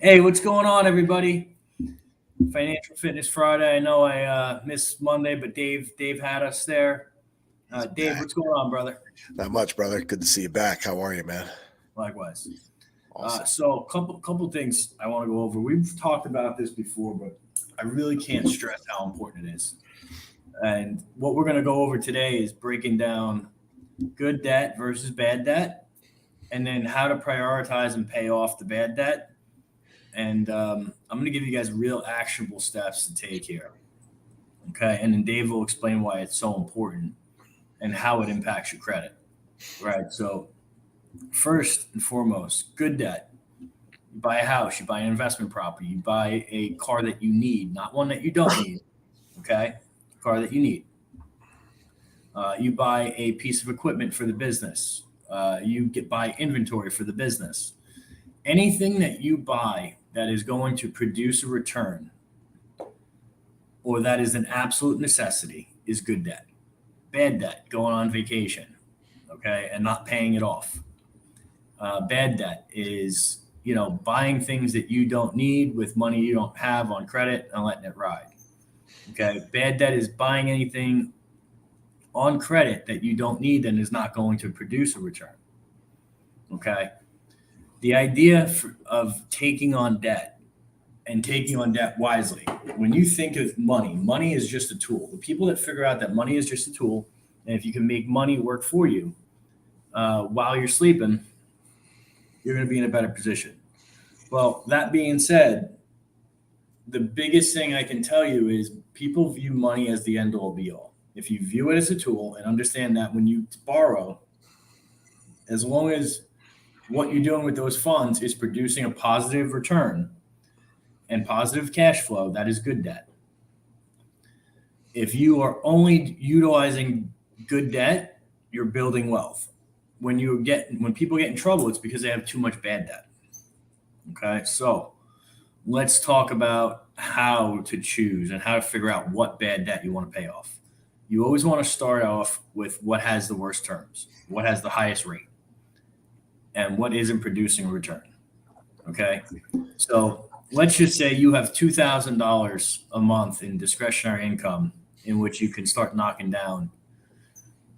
Hey, what's going on, everybody? Financial Fitness Friday. I know I missed Monday, but Dave had us there. He's Dave, back. what's going on, brother? Not much, brother. Good to see you back. How are you, man? Likewise. Awesome. So, couple things I want to go over. We've talked about this before, but I really can't stress how important it is. And what we're going to go over today is breaking down good debt versus bad debt, and then how to prioritize and pay off the bad debt. And I'm going to give you guys real actionable steps to take here. Okay. And then Dave will explain why it's so important and how it impacts your credit. Right. So, first and foremost, good debt. You buy a house, you buy an investment property, you buy a car that you need, not one that you don't need. Okay. Car that you need. You buy a piece of equipment for the business. Buy inventory for the business. Anything that you buy that is going to produce a return or that is an absolute necessity is good debt. Bad debt, going on vacation, okay, and not paying it off. Bad debt is, buying things that you don't need with money you don't have on credit and letting it ride. Okay. Bad debt is buying anything on credit that you don't need and is not going to produce a return. Okay. The idea of taking on debt and taking on debt wisely. When you think of money, money is just a tool. The people that figure out that money is just a tool, and if you can make money work for you while you're sleeping, you're going to be in a better position. Well, that being said, the biggest thing I can tell you is people view money as the end all be all. If you view it as a tool and understand that when you borrow, as long as what you're doing with those funds is producing a positive return and positive cash flow, that is good debt. If you are only utilizing good debt, you're building wealth. When people get in trouble, it's because they have too much bad debt. Okay, so let's talk about how to choose and how to figure out what bad debt you want to pay off. You always want to start off with what has the worst terms, what has the highest rate, and what isn't producing a return. Okay, so let's just say you have $2,000 a month in discretionary income in which you can start knocking down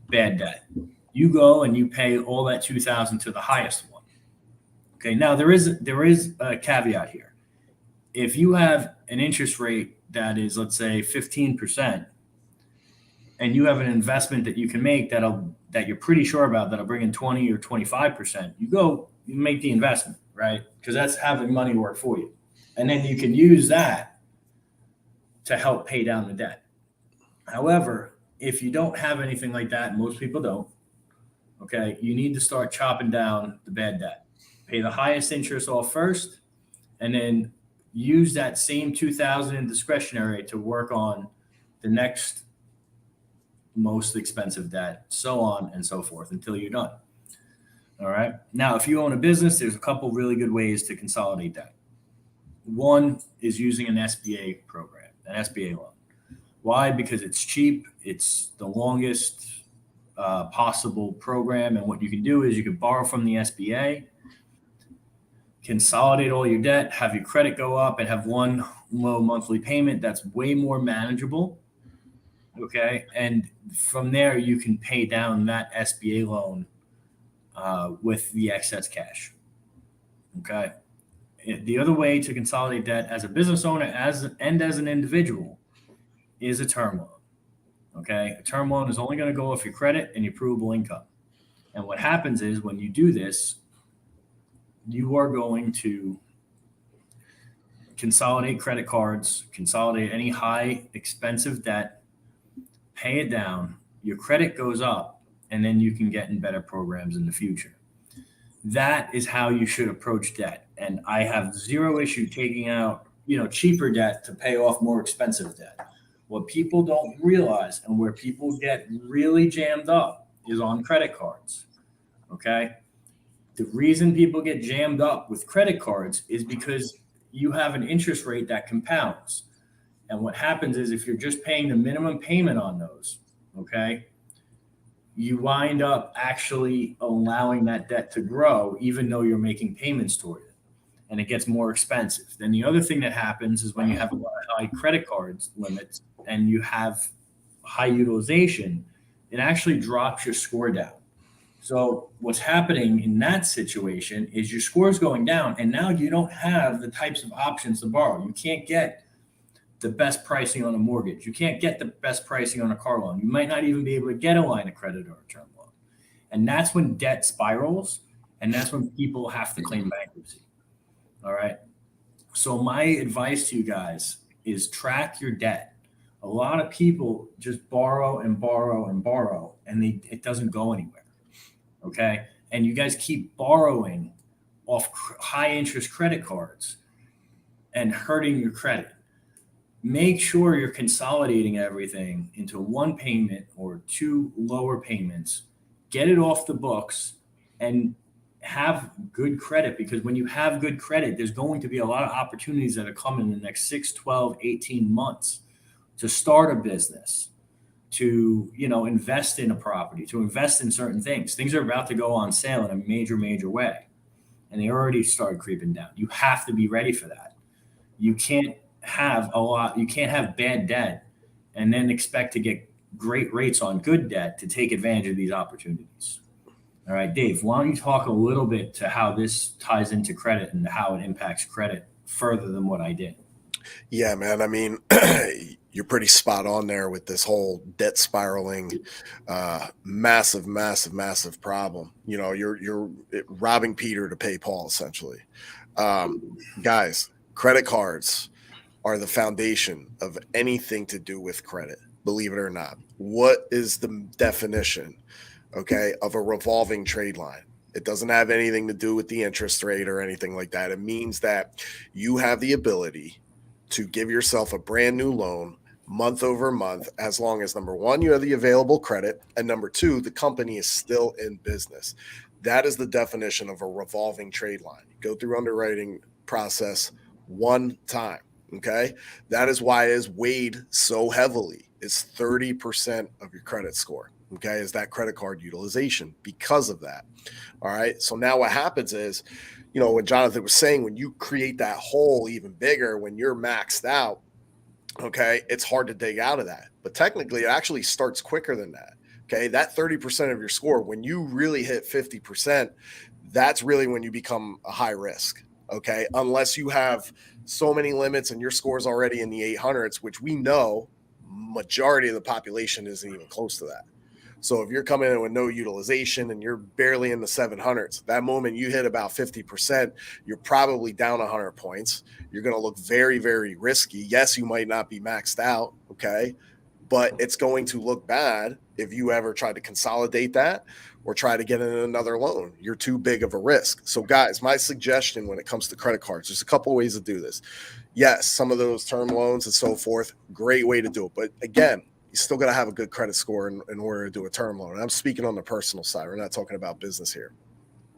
bad debt. You go and you pay all that 2,000 to the highest one. Okay, now there is a caveat here. If you have an interest rate that is, let's say, 15%, and you have an investment that you can make that you're pretty sure about that'll bring in 20 or 25%, you make the investment, right? Because that's having money work for you. And then you can use that to help pay down the debt. However, if you don't have anything like that, most people don't, okay, you need to start chopping down the bad debt. Pay the highest interest off first, and then use that same 2,000 in discretionary to work on the next most expensive debt, so on and so forth until you're done. All right. Now, if you own a business, there's a couple really good ways to consolidate debt. One is using an SBA program, an SBA loan. Why? Because it's cheap. It's the longest possible program. And what you can do is you can borrow from the SBA, consolidate all your debt, have your credit go up, and have one low monthly payment that's way more manageable. Okay. And from there, you can pay down that SBA loan with the excess cash. Okay. The other way to consolidate debt as a business owner and as an individual is a term loan. Okay. A term loan is only going to go off your credit and your provable income. And what happens is when you do this, you are going to consolidate credit cards, consolidate any high expensive debt, pay it down, your credit goes up, and then you can get in better programs in the future. That is how you should approach debt. And I have zero issue taking out, cheaper debt to pay off more expensive debt. What people don't realize and where people get really jammed up is on credit cards. Okay. The reason people get jammed up with credit cards is because you have an interest rate that compounds. And what happens is if you're just paying the minimum payment on those, okay, you wind up actually allowing that debt to grow, even though you're making payments toward it. and it gets more expensive. Then the other thing that happens is when you have a lot of high credit cards limits and you have high utilization, it actually drops your score down. So what's happening in that situation is your score is going down, and now you don't have the types of options to borrow. You can't get the best pricing on a mortgage. You can't get the best pricing on a car loan. You might not even be able to get a line of credit or a term loan. And that's when debt spirals, and that's when people have to claim bankruptcy. All right. So my advice to you guys is track your debt. A lot of people just borrow and borrow and borrow, and it doesn't go anywhere. Okay. And you guys keep borrowing off high interest credit cards and hurting your credit. Make sure you're consolidating everything into one payment or two lower payments. Get it off the books and have good credit, because when you have good credit, there's going to be a lot of opportunities that are coming in the next 6, 12, 18 months to start a business, to, invest in a property, to invest in certain things. Things are about to go on sale in a major, major way. And they already started creeping down. You have to be ready for that. You can't have bad debt and then expect to get great rates on good debt to take advantage of these opportunities. All right, Dave, why don't you talk a little bit to how this ties into credit and how it impacts credit further than what I did? Yeah, man. I mean, you're pretty spot on there with this whole debt spiraling, massive, massive, massive problem. You're robbing Peter to pay Paul, essentially. Guys, credit cards are the foundation of anything to do with credit, believe it or not. What is the definition, of a revolving trade line? It doesn't have anything to do with the interest rate or anything like that. It means that you have the ability to give yourself a brand new loan month over month, as long as, number one, you have the available credit, and number two, the company is still in business. That is the definition of a revolving trade line. You go through underwriting process one time. Okay. That is why it is weighed so heavily. It's 30% of your credit score. Okay. Is that credit card utilization because of that. All right. So now what happens is, what Jonathan was saying, when you create that hole even bigger, when you're maxed out, it's hard to dig out of that. But technically, it actually starts quicker than that. Okay. That 30% of your score, when you really hit 50%, that's really when you become a high risk. Okay. Unless you have so many limits and your score is already in the 800s, which we know majority of the population isn't even close to that. So if you're coming in with no utilization and you're barely in the 700s, that moment you hit about 50%, you're probably down 100 points. You're going to look very, very risky. Yes, you might not be maxed out. Okay. But it's going to look bad if you ever try to consolidate that or try to get in another loan. You're too big of a risk. So guys, my suggestion when it comes to credit cards, there's a couple of ways to do this. Yes, some of those term loans and so forth, great way to do it. But again, you still got to have a good credit score in order to do a term loan. And I'm speaking on the personal side. We're not talking about business here.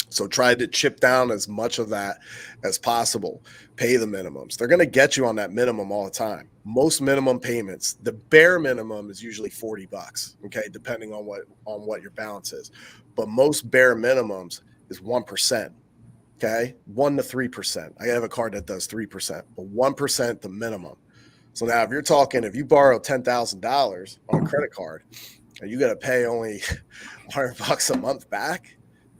So try to chip down as much of that as possible. Pay the minimums. They're going to get you on that minimum all the time. Most minimum payments, the bare minimum is usually $40, okay, depending on what your balance is. But most bare minimums is 1%, okay, 1 to 3%. I have a card that does 3%, but 1% the minimum. So now if you borrow $10,000 on a credit card and you got to pay only $100 a month back,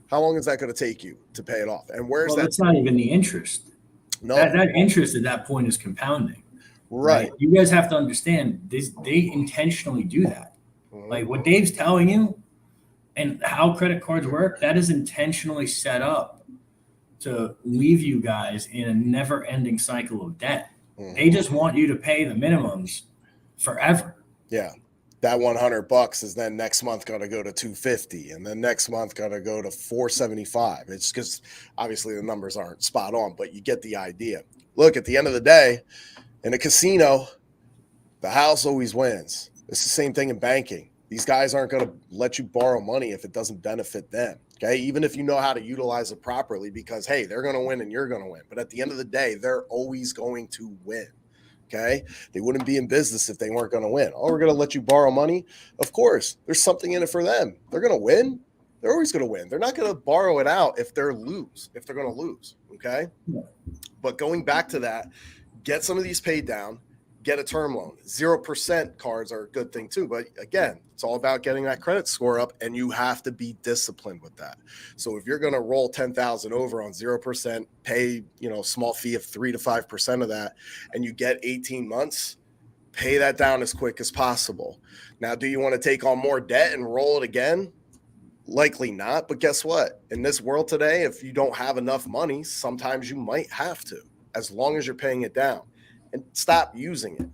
how long is that going to take you to pay it off? And where's that? That's not even the interest. No, that interest at that point is compounding. Right. You guys have to understand this. They intentionally do that. Mm-hmm. Like what Dave's telling you and how credit cards work, that is intentionally set up to leave you guys in a never-ending cycle of debt. Mm-hmm. They just want you to pay the minimums forever. Yeah. That $100 is then next month going to go to $250, and then next month going to go to $475. It's because obviously the numbers aren't spot on, but you get the idea. Look, at the end of the day, in a casino, the house always wins. It's the same thing in banking. These guys aren't going to let you borrow money if it doesn't benefit them. Okay, even if you know how to utilize it properly, because hey, they're going to win and you're going to win. But at the end of the day, they're always going to win. Okay, they wouldn't be in business if they weren't going to win. Oh, we're going to let you borrow money. Of course, there's something in it for them. They're going to win. They're always going to win. They're not going to borrow it out if they're going to lose. Okay. But going back to that, get some of these paid down, get a term loan. 0% cards are a good thing too. But again, it's all about getting that credit score up, and you have to be disciplined with that. So if you're going to roll 10,000 over on 0%, pay, small fee of 3 to 5% of that, and you get 18 months, pay that down as quick as possible. Now, do you want to take on more debt and roll it again? Likely not. But guess what? In this world today, if you don't have enough money, sometimes you might have to, as long as you're paying it down. And stop using it.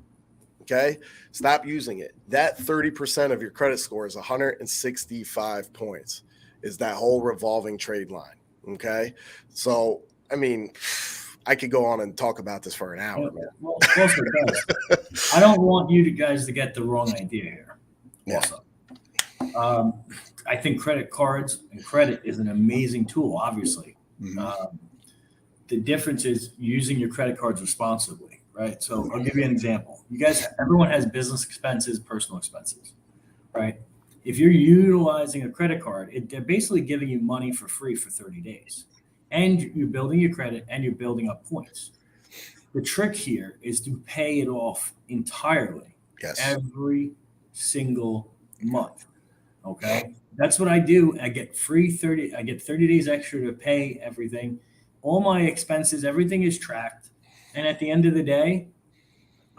Okay? Stop using it. That 30% of your credit score is 165 points, is that whole revolving trade line. Okay? So, I mean, I could go on and talk about this for an hour, man. Well, also, guys, I don't want you guys to get the wrong idea here. Yeah. Also, I think credit cards and credit is an amazing tool, obviously. Mm-hmm. The difference is using your credit cards responsibly, right? So I'll give you an example. Everyone has business expenses, personal expenses, right? If you're utilizing a credit card, they're basically giving you money for free for 30 days. And you're building your credit and you're building up points. The trick here is to pay it off entirely. Yes. Every single month. Okay. That's what I do. I get 30 days extra to pay everything. All my expenses, everything is tracked. And at the end of the day,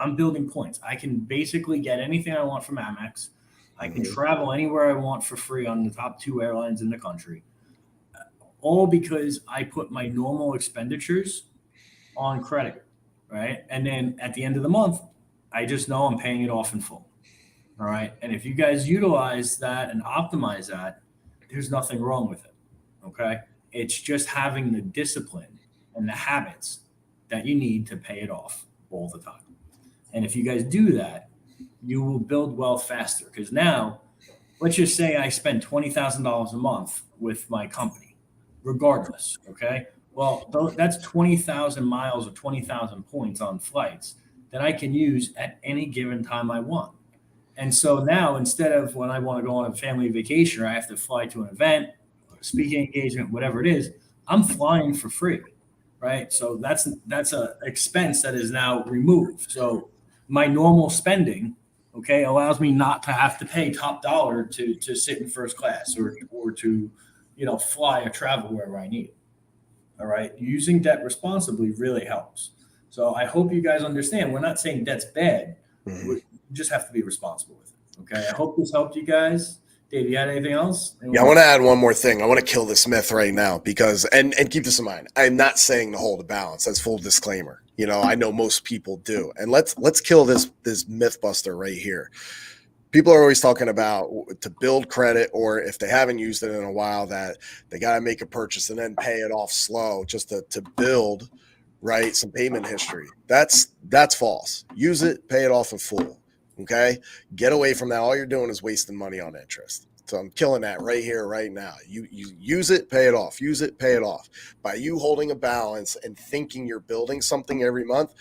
I'm building points. I can basically get anything I want from Amex. I can travel anywhere I want for free on the top 2 airlines in the country. All because I put my normal expenditures on credit, right? And then at the end of the month, I just know I'm paying it off in full. All right. And if you guys utilize that and optimize that, there's nothing wrong with it. Okay. It's just having the discipline and the habits that you need to pay it off all the time. And if you guys do that, you will build wealth faster. Because now, let's just say I spend $20,000 a month with my company, regardless. Okay. Well, that's 20,000 miles or 20,000 points on flights that I can use at any given time I want. And so now, instead of when I want to go on a family vacation or I have to fly to an event, a speaking engagement, whatever it is, I'm flying for free, right? So that's a expense that is now removed. So my normal spending, okay, allows me not to have to pay top dollar to sit in first class or to, fly or travel wherever I need. All right. Using debt responsibly really helps. So I hope you guys understand. We're not saying debt's bad. Mm-hmm. You just have to be responsible with it. Okay. I hope this helped you guys. Dave, you had anything else? Yeah, I want to add one more thing. I want to kill this myth right now because, and keep this in mind, I'm not saying to hold a balance. That's full disclaimer. I know most people do. And let's kill this myth buster right here. People are always talking about to build credit, or if they haven't used it in a while, that they got to make a purchase and then pay it off slow just to build, right, some payment history. That's false. Use it, pay it off in full. Okay, get away from that. All you're doing is wasting money on interest. So I'm killing that right here, right now. You use it, pay it off. Use it, pay it off. By you holding a balance and thinking you're building something every month,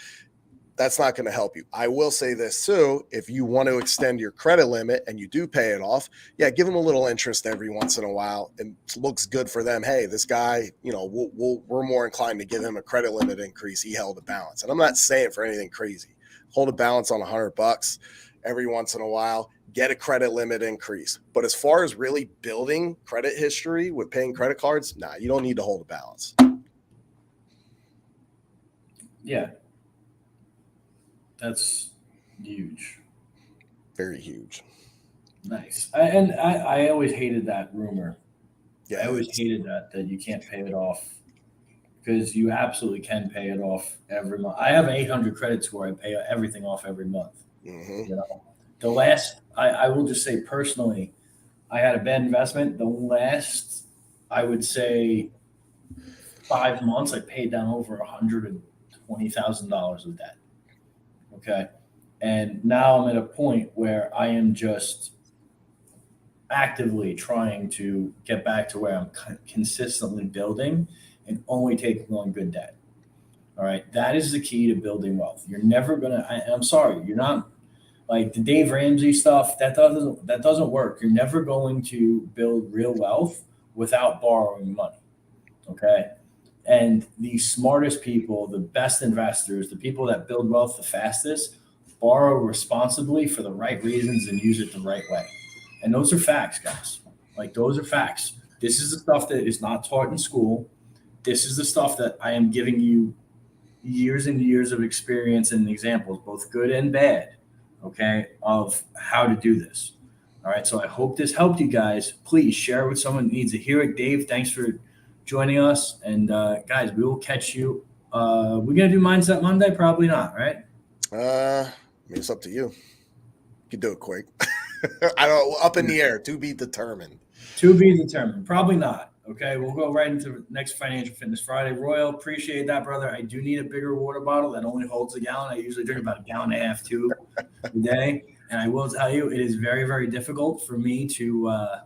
that's not going to help you. I will say this too: if you want to extend your credit limit and you do pay it off, yeah, give them a little interest every once in a while. And it looks good for them. Hey, this guy, we're more inclined to give him a credit limit increase. He held a balance, and I'm not saying for anything crazy. Hold a balance on $100 every once in a while. Get a credit limit increase. But as far as really building credit history with paying credit cards, nah, you don't need to hold a balance. Yeah. That's huge. Very huge. Nice. I always hated that rumor. Yeah, I always hated that you can't pay it off, because you absolutely can pay it off every month. I have an 800 credit score. I pay everything off every month. Mm-hmm. The last, I will just say personally, I had a bad investment. The last, I would say, 5 months, I paid down over $120,000 of debt. Okay. And now I'm at a point where I am just actively trying to get back to where I'm consistently building and only taking on good debt. All right. That is the key to building wealth. You're never going to, I'm sorry, you're not like the Dave Ramsey stuff. That doesn't work. You're never going to build real wealth without borrowing money. Okay. And the smartest people, the best investors, the people that build wealth the fastest, borrow responsibly for the right reasons and use it the right way. And those are facts, guys. Like, those are facts. This is the stuff that is not taught in school. This is the stuff that I am giving you years and years of experience and examples, both good and bad, okay, of how to do this. All right. So I hope this helped you guys. Please share it with someone who needs to hear it. Dave, thanks for joining us. And guys, we will catch you. We're going to do Mindset Monday? Probably not, right? I mean, it's up to you. You can do it quick. I don't, up in the air, to be determined. To be determined. Probably not. Okay, we'll go right into next Financial Fitness Friday. Royal, appreciate that, brother. I do need a bigger water bottle that only holds a gallon. I usually drink about 1.5 gallons, 2 a day. And I will tell you, it is very, very difficult for me to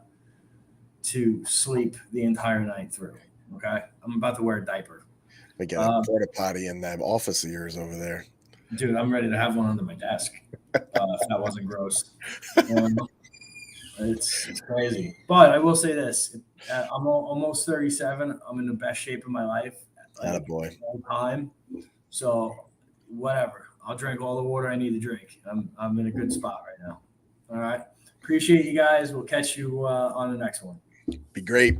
sleep the entire night through. Okay, I'm about to wear a diaper. We get a porta potty in that office of yours over there. Dude, I'm ready to have one under my desk. If that wasn't gross. It's crazy. But I will say this. I'm almost 37. I'm in the best shape of my life. Like, boy. All time. So whatever. I'll drink all the water I need to drink. I'm in a good spot right now. All right. Appreciate you guys. We'll catch you on the next one. Be great.